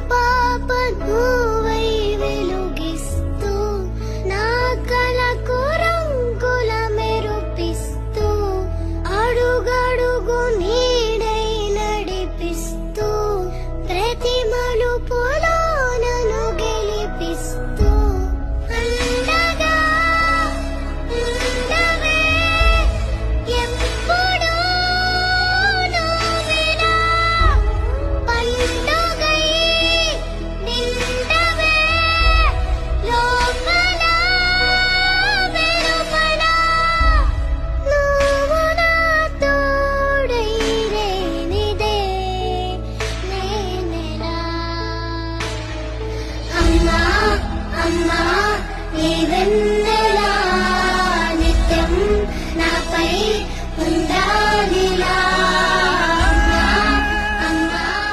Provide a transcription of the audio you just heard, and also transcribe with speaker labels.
Speaker 1: పాప నువ్వై వెలుగిస్తూ నా కలకు రంగుల మెరుపిస్తూ అడుగడుగు నీడై నడిపిస్తూ ప్రతి మలుపులో నన్ను గెలిపిస్తూ అండగా ఉండవే ఎప్పుడూ నువ్విలా పండుగై నిండవే లోపల వెలుపల నువ్వు నా తోడై లేనిదే నేనెలా అమ్మా అమ్మా ఈ